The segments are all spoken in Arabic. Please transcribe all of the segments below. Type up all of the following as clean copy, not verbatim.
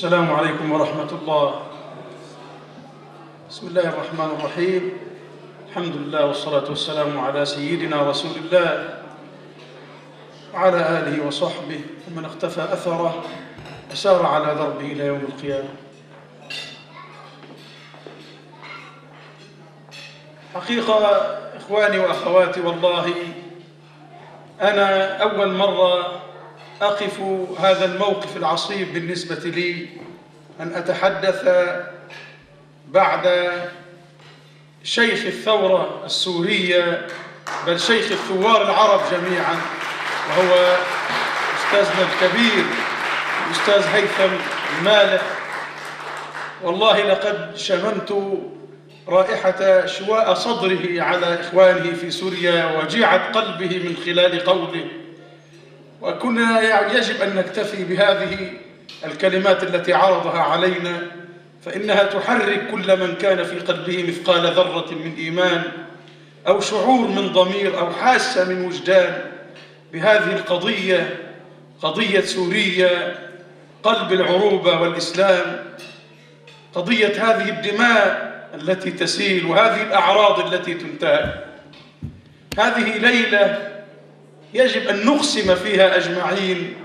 السلام عليكم ورحمة الله. بسم الله الرحمن الرحيم. الحمد لله والصلاة والسلام على سيدنا رسول الله وعلى آله وصحبه ومن اقتفى أثره وسار على دربه إلى يوم القيامة. حقيقة إخواني وأخواتي، والله أنا أول مرة أقف هذا الموقف العصيب بالنسبة لي، أن أتحدث بعد شيخ الثورة السورية، بل شيخ الثوار العرب جميعا، وهو أستاذنا الكبير الأستاذ هيثم المالح. والله لقد شممت رائحة شواء صدره على إخوانه في سوريا وجيعة قلبه من خلال قوله، وكنا يجب أن نكتفي بهذه الكلمات التي عرضها علينا، فإنها تحرك كل من كان في قلبه مثقال ذرة من إيمان أو شعور من ضمير أو حاسة من وجدان بهذه القضية، قضية سوريا، قلب العروبة والإسلام، قضية هذه الدماء التي تسيل وهذه الأعراض التي تنتهك. هذه ليلة يجب أن نقسم فيها أجمعين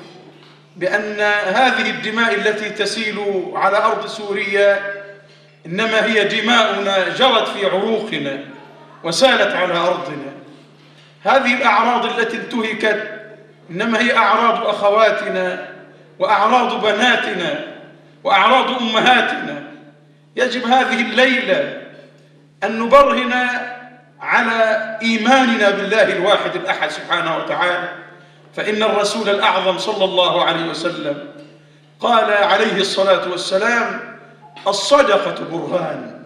بأن هذه الدماء التي تسيل على أرض سوريا إنما هي دماؤنا جرت في عروقنا وسالت على أرضنا. هذه الأعراض التي انتهكت إنما هي أعراض أخواتنا وأعراض بناتنا وأعراض أمهاتنا. يجب هذه الليلة أن نبرهن على إيماننا بالله الواحد الأحد سبحانه وتعالى، فإن الرسول الأعظم صلى الله عليه وسلم قال عليه الصلاة والسلام: الصدقة برهان،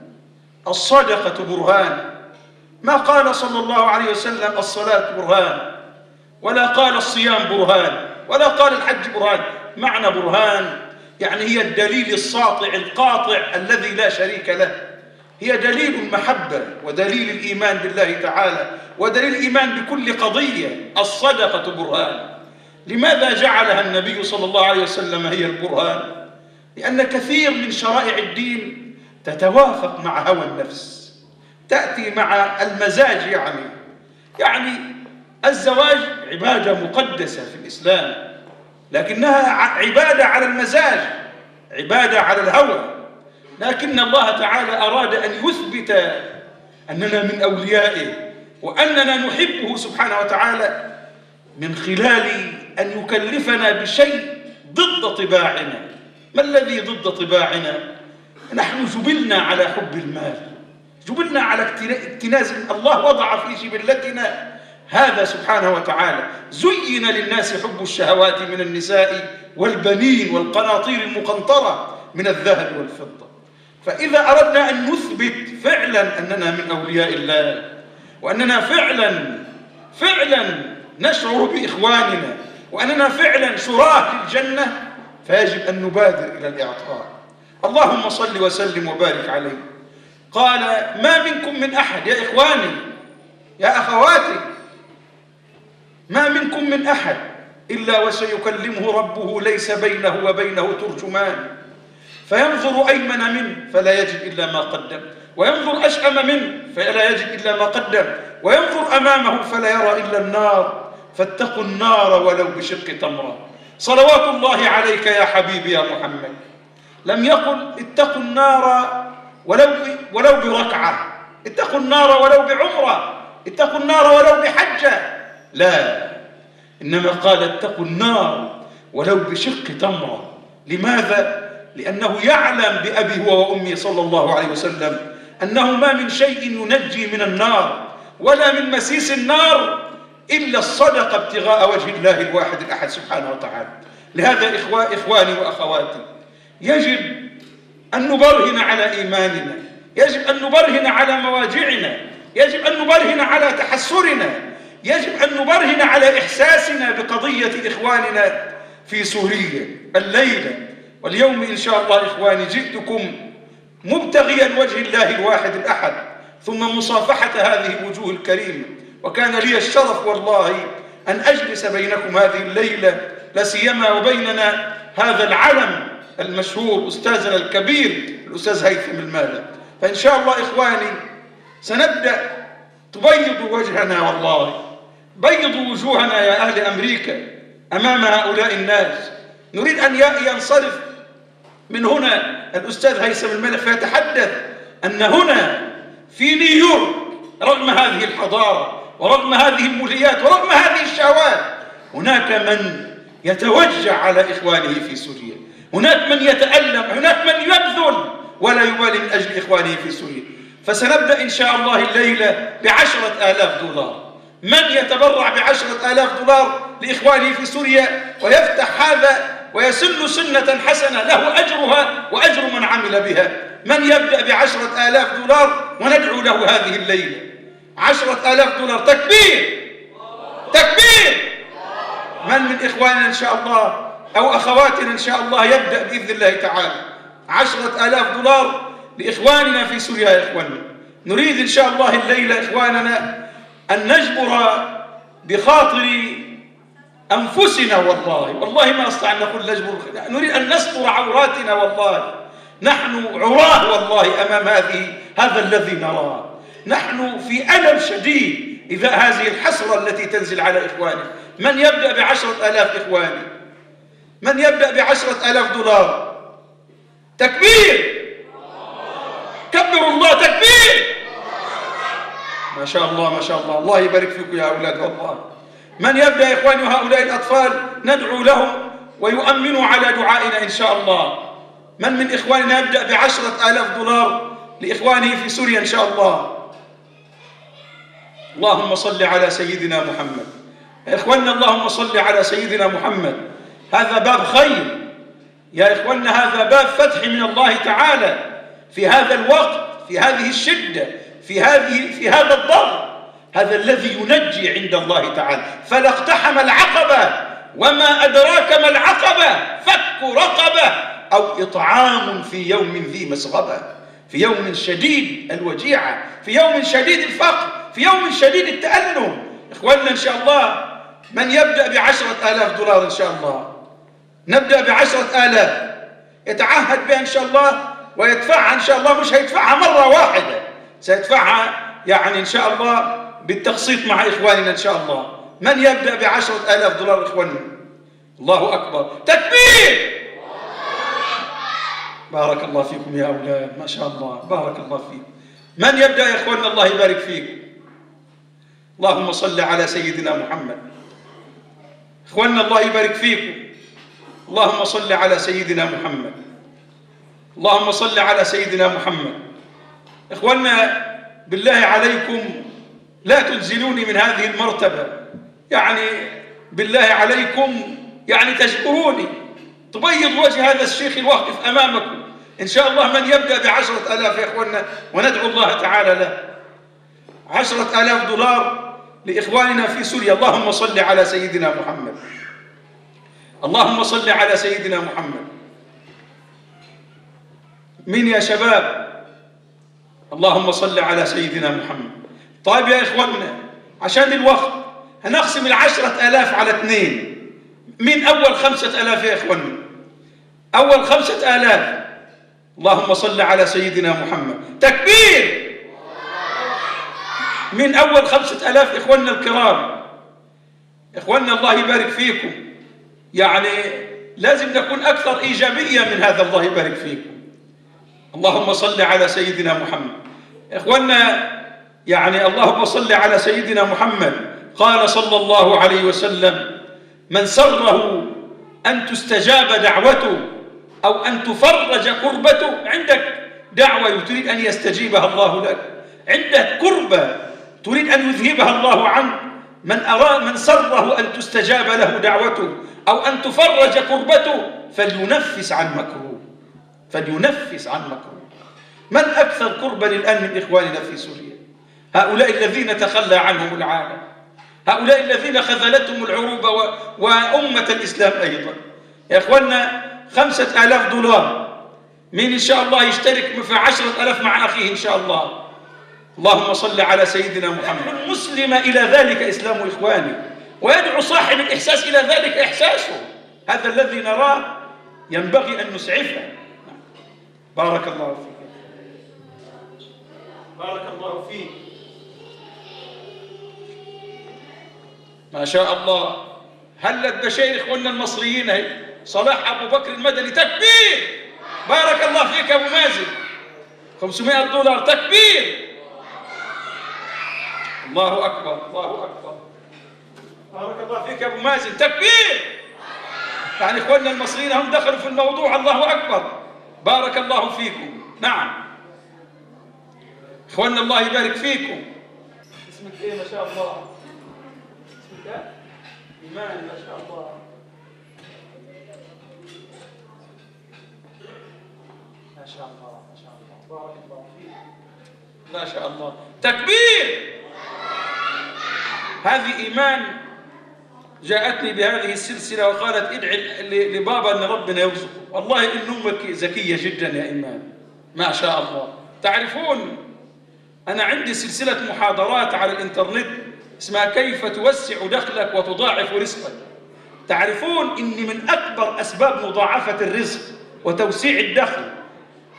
الصدقة برهان. ما قال صلى الله عليه وسلم الصلاة برهان، ولا قال الصيام برهان، ولا قال الحج برهان. معنى برهان يعني هي الدليل الساطع القاطع الذي لا شريك له، هي دليل المحبة ودليل الإيمان بالله تعالى ودليل الإيمان بكل قضية. الصدقة برهان. لماذا جعلها النبي صلى الله عليه وسلم هي البرهان؟ لأن كثير من شرائع الدين تتوافق مع هوى النفس، تأتي مع المزاج. يعني الزواج عبادة مقدسة في الإسلام، لكنها عبادة على المزاج، عبادة على الهوى. لكن الله تعالى أراد أن يثبت أننا من أوليائه وأننا نحبه سبحانه وتعالى من خلال أن يكلفنا بشيء ضد طباعنا. ما الذي ضد طباعنا؟ نحن جبلنا على حب المال، جبلنا على اكتناز. الله وضع في جبلتنا هذا سبحانه وتعالى. زين للناس حب الشهوات من النساء والبنين والقناطير المقنطرة من الذهب والفضة. فإذا أردنا أن نثبت فعلا أننا من أولياء الله وأننا فعلا نشعر بإخواننا وأننا فعلا شراه للجنة، فيجب أن نبادر إلى الإعطاء. اللهم صل وسلم وبارك عليه. قال: ما منكم من أحد، يا إخواني يا أخواتي، ما منكم من أحد إلا وسيكلمه ربه ليس بينه وبينه ترجمان، فينظر أيمن منه فلا يجد إلا ما قدم، وينظر أشأم منه فلا يجد إلا ما قدم، وينظر أمامه فلا يرى إلا النار، فاتقوا النار ولو بشق تمرة. صلوات الله عليك يا حبيبي يا محمد. لم يقل اتقوا النار ولو بركعة، اتقوا النار ولو بعمرة، اتقوا النار ولو بحجة، لا، إنما قال اتقوا النار ولو بشق تمرة. لماذا؟ لأنه يعلم بأبي هو وأمي صلى الله عليه وسلم أنه ما من شيء ينجي من النار ولا من مسيس النار إلا الصدقة ابتغاء وجه الله الواحد الأحد سبحانه وتعالى. لهذا إخواني وأخواتي، يجب أن نبرهن على إيماننا، يجب أن نبرهن على مواجعنا، يجب أن نبرهن على تحسرنا، يجب أن نبرهن على إحساسنا بقضية إخواننا في سوريا الليلة. واليوم إن شاء الله إخواني جئتكم مبتغيا وجه الله الواحد الأحد، ثم مصافحة هذه الوجوه الكريمة. وكان لي الشرف والله أن أجلس بينكم هذه الليلة، لا سيما وبيننا هذا العلم المشهور أستاذنا الكبير الأستاذ هيثم المالك. فإن شاء الله إخواني سنبدأ تبيض وجهنا، والله بيضوا وجوهنا يا أهل أمريكا أمام هؤلاء الناس. نريد أن ينصرف من هنا الأستاذ هيثم المالك فيتحدث أن هنا في نيويورك رغم هذه الحضارة ورغم هذه الموليات ورغم هذه الشهوات هناك من يتوجع على إخوانه في سوريا، هناك من يتألم، هناك من يبذل ولا يبالي من أجل إخوانه في سوريا. فسنبدأ إن شاء الله الليلة ب10,000 دولار. من يتبرع ب10,000 دولار لإخوانه في سوريا ويفتح هذا ويسن سنة حسنة له أجرها وأجر من عمل بها؟ من يبدأ ب10,000 دولار وندعو له هذه الليلة؟ 10,000 دولار. تكبير تكبير. من إخواننا إن شاء الله أو أخواتنا إن شاء الله يبدأ بإذن الله تعالى 10,000 دولار لإخواننا في سوريا؟ يا إخواننا نريد إن شاء الله الليلة إخواننا أن نجبر بخاطر أنفسنا، والله ما أستطيع أن نقول نجبر، نريد أن نستر عوراتنا. والله نحن عراه والله أمام هذا الذي نراه. نحن في ألم شديد إذا هذه الحسرة التي تنزل على إخواني. من يبدأ ب10,000 إخواني؟ من يبدأ ب10,000 دولار؟ تكبير كبروا الله. تكبير. ما شاء الله ما شاء الله. الله يبارك فيكم يا أولاد. والله من يبدأ يا إخواني؟ وهؤلاء الأطفال ندعو لهم ويؤمنوا على دعائنا إن شاء الله. من إخواننا يبدأ ب10,000 دولار لإخوانه في سوريا إن شاء الله؟ اللهم صل على سيدنا محمد. يا إخواننا اللهم صل على سيدنا محمد. هذا باب خير يا إخواننا، هذا باب فتح من الله تعالى في هذا الوقت، في هذه الشدة، في هذا الضر، هذا الذي ينجي عند الله تعالى. فلا اقتحم العقبة وما أدراك ما العقبة، فك رقبة أو إطعام في يوم ذي مسغبة، في يوم شديد الوجيعة، في يوم شديد الفقر، في يوم شديد التألم. إخواننا إن شاء الله من يبدأ ب10,000 دولار إن شاء الله؟ نبدأ ب10,000 يتعهد بها إن شاء الله ويدفعها إن شاء الله. مش هيدفعها مرة واحدة، سيدفعها يعني إن شاء الله بالتقسيط مع إخواننا إن شاء الله. من يبدأ ب10,000 دولار إخواننا؟ الله أكبر. تكبير. بارك الله فيكم يا أولاد، ما شاء الله بارك الله فيكم. من يبدأ يا إخواننا؟ الله يبارك فيكم. اللهم صل على سيدنا محمد. إخواننا الله يبارك فيكم. اللهم صل على سيدنا محمد. اللهم صل على سيدنا محمد. إخواننا بالله عليكم لا تنزلوني من هذه المرتبة، يعني بالله عليكم يعني تشكروني، تبيض وجه هذا الشيخ الواقف أمامكم. إن شاء الله من يبدأ ب10,000 يا إخواننا وندعو الله تعالى له. 10,000 دولار لإخواننا في سوريا. اللهم صل على سيدنا محمد. اللهم صل على سيدنا محمد. مين يا شباب؟ اللهم صل على سيدنا محمد. طيب يا إخواننا عشان الوقت هنقسم 10,000 على 2. من أول 5,000 يا إخواننا؟ أول 5,000 اللهم صل على سيدنا محمد. تكبير. من أول 5,000 إخواننا الكرام. إخواننا الله يبارك فيكم، يعني لازم نكون أكثر إيجابية من هذا. الله يبارك فيكم. اللهم صل على سيدنا محمد. إخواننا يعني اللهم صل على سيدنا محمد. قال صلى الله عليه وسلم: من سره أن تستجاب دعوته أو أن تفرج كربته. عندك دعوة تريد أن يستجيبها الله لك، عندك كربة تريد أن يذهبها الله عنك، من سره أن تستجاب له دعوته أو أن تفرج كربته فلينفس عن مكروه، فلينفس عن مكروه. من أكثر كربا الآن من إخواننا في سوريا؟ هؤلاء الذين تخلى عنهم العالم، هؤلاء الذين خذلتهم العروبة وأمة الإسلام أيضا. يا إخواننا 5,000 دولار. مين إن شاء الله يشترك في 10,000 مع أخيه إن شاء الله؟ اللهم صل على سيدنا محمد. المسلم إلى ذلك إسلام إخواني، ويدعو صاحب الإحساس إلى ذلك إحساسه. هذا الذي نراه ينبغي أن نسعفها. بارك الله فيك. بارك الله فيك. ما شاء الله. هلت بشير إخواننا المصريين هي. صلاح أبو بكر المدني تكبير. بارك الله فيك أبو مازن. $500 تكبير. الله أكبر الله أكبر. بارك الله فيك أبو مازن تكبير. يعني إخواننا المصريين هم دخلوا في الموضوع. الله أكبر. بارك الله فيكم. نعم إخواننا الله يبارك فيكم. اسمك إيه ما شاء الله؟ اسمك إيه؟ إيمان ما شاء الله. ما شاء الله ما شاء الله. بارك الله فيك. ما شاء الله تكبير. هذه إيمان جاءتني بهذه السلسلة وقالت ادعي لبابا أن ربنا يرزقه. والله إن أمك ذكية جدا يا إيمان ما شاء الله. تعرفون أنا عندي سلسلة محاضرات على الإنترنت اسمها كيف توسع دخلك وتضاعف رزقك. تعرفون إن من أكبر أسباب مضاعفة الرزق وتوسيع الدخل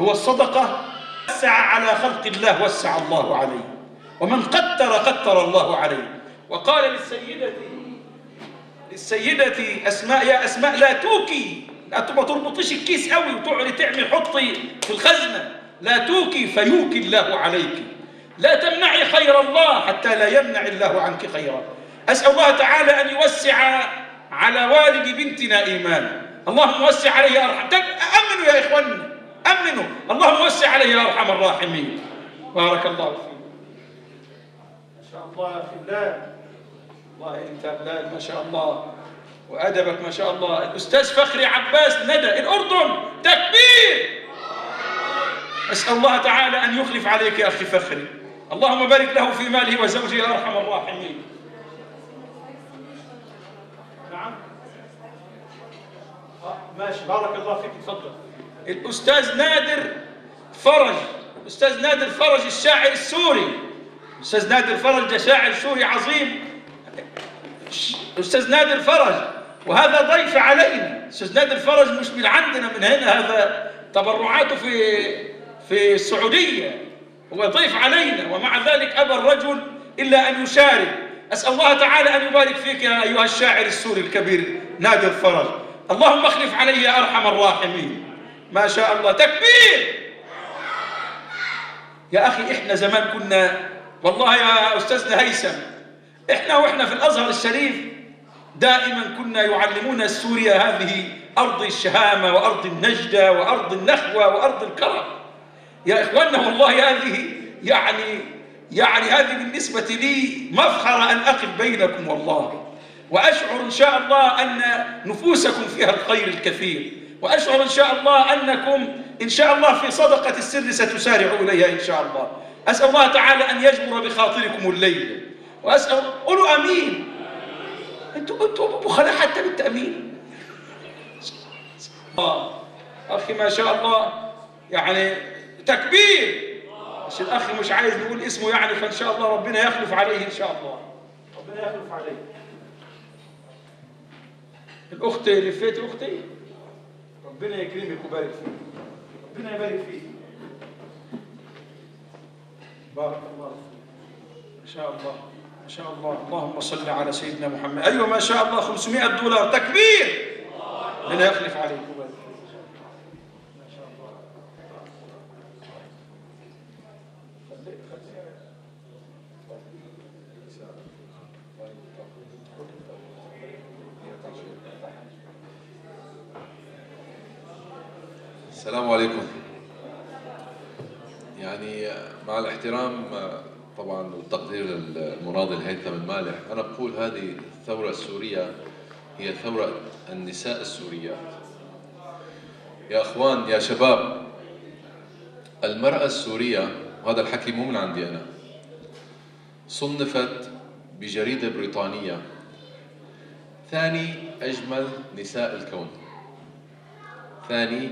هو الصدقة. وسع على خلق الله وسع الله عليه، ومن قتر الله عليه. وقال للسيدة أسماء يا أسماء لا توكي، لا تربطيش الكيس قوي وتقعدي تعمل حطي في الخزنة، لا توكي فيوكي الله عليك. لا تمنعي خير الله حتى لا يمنع الله عنك خيرا. أسأل الله تعالى أن يوسع على والد بنتنا إيمان. اللهم وسع عليه أرحم. أمنوا يا إخواننا أمنوا. اللهم وسع عليه يا أرحم الراحمين. بارك الله فيك. ما شاء الله في الله. والله أنت بلال ما شاء الله وأدبك ما شاء الله. الأستاذ فخري عباس ندى الأردن تكبير. أسأل الله تعالى أن يخلف عليك يا أخي فخري. اللهم بارك له في ماله وزوجه يا أرحم الراحمين. نعم ماشي بارك الله فيك. تفضل. الأستاذ نادر فرج. الأستاذ نادر فرج الشاعر السوري. الأستاذ نادر فرج ده شاعر سوري عظيم. أستاذ نادر فرج وهذا ضيف علينا. أستاذ نادر فرج مش من عندنا من هنا، هذا تبرعاته في السعودية، هو ضيف علينا ومع ذلك أبى الرجل إلا أن يشارك. أسأل الله تعالى أن يبارك فيك يا أيها الشاعر السوري الكبير نادر فرج. اللهم اخلف عليه يا أرحم الراحمين. ما شاء الله تكبير. يا أخي إحنا زمان كنا والله يا أستاذنا هيثم إحنا في الأزهر الشريف دائما كنا يعلمون سوريا هذه أرض الشهامة وأرض النجدة وأرض النخوة وأرض الكرم. يا إخواننا والله هذه يعني هذه بالنسبة لي مفخرة أن أقف بينكم والله، وأشعر إن شاء الله أن نفوسكم فيها الخير الكثير، وأشعر إن شاء الله أنكم إن شاء الله في صدقة السر ستسارعوا إليها إن شاء الله. أسأل الله تعالى أن يجبر بخاطركم الليل. وأسأل قولوا أمين. أنتوا بخلاء حتى بالتأمين. أخي ما شاء الله يعني تكبير. عشان الأخ مش عايز نقول اسمه يعني، فإن شاء الله ربنا يخلف عليه إن شاء الله. ربنا يخلف عليه. الأخت اللي فات أختي ربنا يكرمك ويبارك فيك. ربنا يبارك فيك. بارك الله فيك. ما شاء الله ما شاء الله. اللهم صل على سيدنا محمد. أيوة ما شاء الله $500 تكبير. ربنا يخلف عليك ويبارك فيك. ما شاء الله. السلام عليكم. يعني مع الاحترام طبعا والتقدير للمناضل هيثم المالح، أنا بقول هذه الثورة السورية هي ثورة النساء السوريات. يا أخوان يا شباب، المرأة السورية، وهذا الحكي مو من عندي أنا، صنفت بجريدة بريطانية ثاني أجمل نساء الكون، ثاني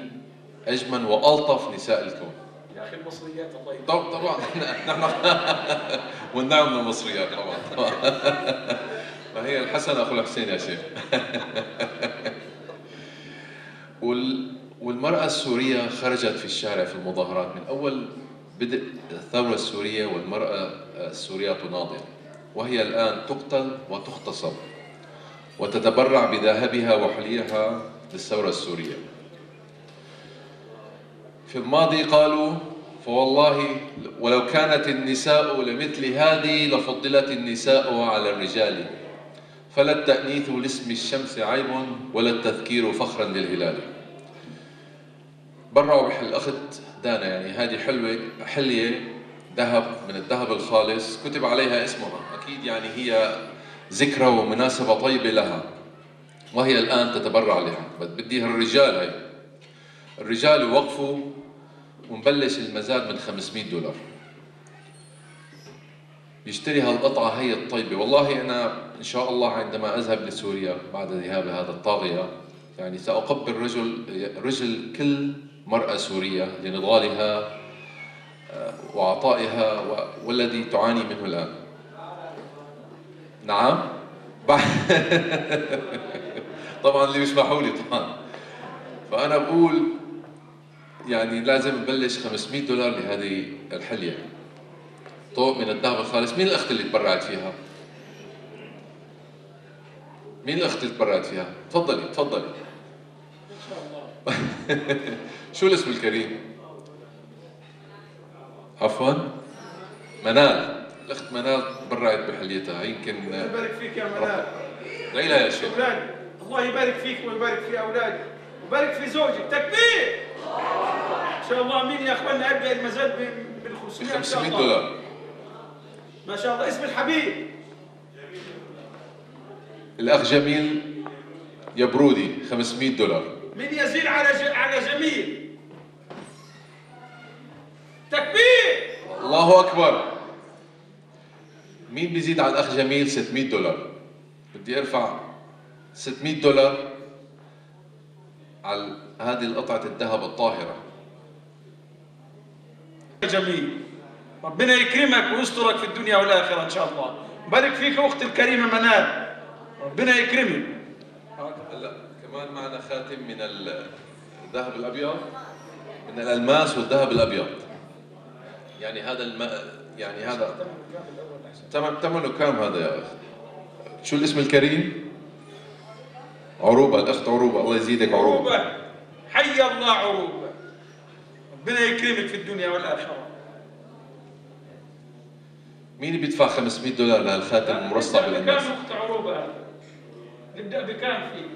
أجمل وألطف نساء الكون. يا أخي المصريات الله يبارك. طبعا نحن والنعم من المصريات طبعا. فهي الحسن أخو الحسين يا شيخ. المرأة السورية خرجت في الشارع في المظاهرات من أول بدء الثورة السورية، والمرأة السورية تناضل، وهي الآن تقتل وتغتصب وتتبرع بذهبها وحليها للثورة السورية. في الماضي قالوا: فوالله ولو كانت النساء لمثل هذه لفضلت النساء على الرجال، فلا التأنيث لاسم الشمس عيب ولا التذكير فخرا للهلال. برعوا الأخت دانا، يعني هذه حلية ذهب من الذهب الخالص كتب عليها اسمها، أكيد يعني هي ذكرى ومناسبة طيبة لها، وهي الآن تتبرع لها. بديها الرجال، هي الرجال يوقفوا ونبلش المزاد من $500 يشتري هالقطعة هي الطيبة. والله أنا إن شاء الله عندما أذهب لسوريا بعد ذهاب هذا الطاغية، يعني سأقبل رجل كل مرأة سورية لنضالها وعطائها والذي تعاني منه الآن. نعم طبعا اللي بيسمحوا لي طبعا. فأنا بقول يعني لازم نبلش $500 لهذه الحلية، طوق من الذهب الخالص. مين الأخت اللي تبرعت فيها؟ مين الأخت اللي تبرعت فيها؟ تفضلي تفضلي. إن شاء الله. شو الاسم الكريم؟ عفوا؟ منال. الأخت منال تبرعت بحليتها، يمكن الله يبارك فيك يا منال. ادعي لها يا شيخ. أولادي، الله يبارك فيك ويبارك في أولادك ويبارك في زوجك. تكبير! إن شاء الله. مين يا أخواننا أبدأ المزاد بال $500. ما شاء الله. اسم الحبيب الأخ جميل يبرودي $500. من يزيد على جميل. تكبير! الله أكبر. مين بيزيد على الأخ جميل $600؟ بدي أرفع $600 على هذه القطعة الذهب الطاهرة. جميل. ربنا يكرمك ويسترك في الدنيا والآخرة إن شاء الله. بارك فيك أختي الكريمة منال، ربنا يكرمك. هلا كمان معنا خاتم من الذهب الأبيض، من الألماس والذهب الأبيض. يعني هذا يعني هذا ثمنه كام هذا يا أخ؟ شو الاسم الكريم؟ عروبة. الأخت عروبة، الله يزيدك عروبة. حي الله عروبة، ربنا يكرمك في الدنيا والآخرة. مين بيدفع $500 لهالخاتم المرصع بالألماس؟ بكام أخت عروبة؟ نبدأ بكام فيه؟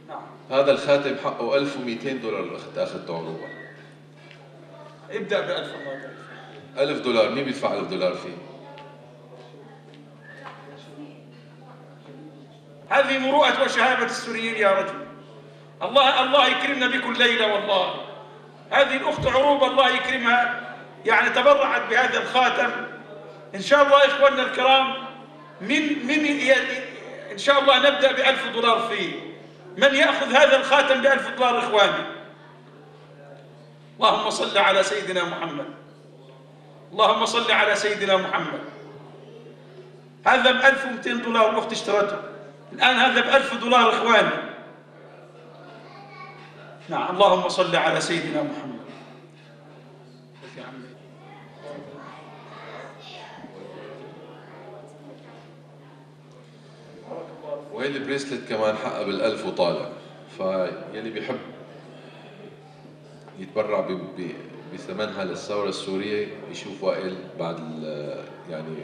نعم. هذا الخاتم حقه $1200 الأخت أخذته عروبة. ابدأ ب1000. الله يبارك فيك. $1000. مين بيدفع $1000 فيه؟ هذه مروءة وشهامة السوريين يا رجل. الله يكرمنا بكم ليلة والله. هذه الأخت عروبة الله يكرمها، يعني تبرعت بهذا الخاتم. إن شاء الله إخواننا الكرام، إن شاء الله نبدأ $1000 فيه. من يأخذ هذا الخاتم $1000 إخواني؟ اللهم صل على سيدنا محمد. اللهم صل على سيدنا محمد. هذا $1200 الأخت اشترته، الآن هذا $1000 إخواني. نعم. اللهم صل على سيدنا محمد. وهي البريسلت كمان حقها $1000 وطالع، فيلي بيحب يتبرع بثمنها للثورة السورية يشوف وائل بعد يعني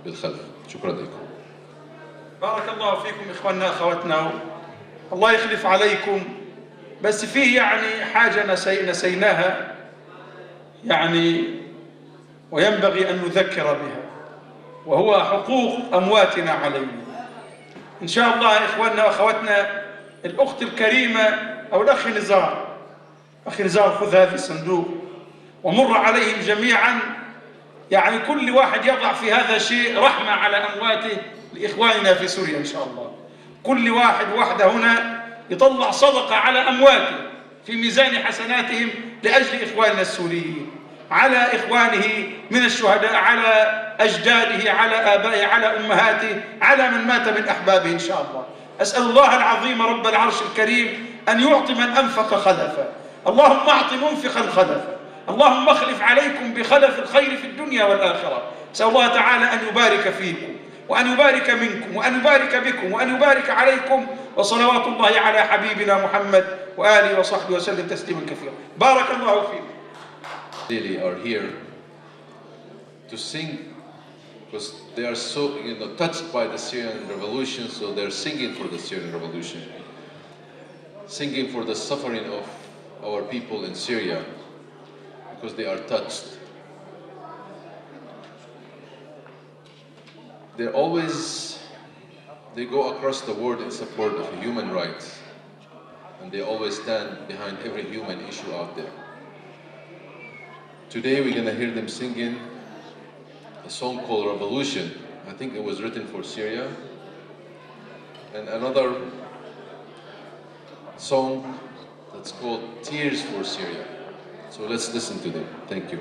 بالخلف. شكرا لكم. بارك الله فيكم إخواننا أخواتنا، الله يخلف عليكم. بس فيه يعني حاجة نسيناها يعني، وينبغي أن نذكر بها، وهو حقوق أمواتنا علينا. إن شاء الله إخواننا وأخواتنا، الأخت الكريمة أو الأخ نزار، أخي نزار خذ هذا الصندوق ومر عليهم جميعا، يعني كل واحد يضع في هذا شيء رحمة على أمواته لإخواننا في سوريا. إن شاء الله كل واحد وحده هنا يطلع صدقة على أمواته في ميزان حسناتهم لأجل إخواننا السوريين، على إخوانه من الشهداء، على أجداده، على آبائه، على أمهاته، على من مات من أحبابه إن شاء الله. أسأل الله العظيم رب العرش الكريم أن يعطي من أنفق خلفا. اللهم أعط منفقا خلفا. اللهم اخلف عليكم بخلف الخير في الدنيا والآخرة. أسأل الله تعالى أن يبارك فيكم وأن يبارك منكم وأن يبارك بكم وأن يبارك عليكم، وصلوات الله على حبيبنا محمد وآله وصحبه وسلم تسليما كثيرا. بارك الله فيكم. Really are here to sing because they are so touched by the Syrian revolution, so they're singing for the Syrian revolution, singing for the suffering of our people in Syria because they are touched. They go across the world in support of human rights, and they always stand behind every human issue out there. Today we're gonna hear them singing a song called Revolution. I think it was written for Syria. And another song that's called Tears for Syria. So let's listen to them. Thank you.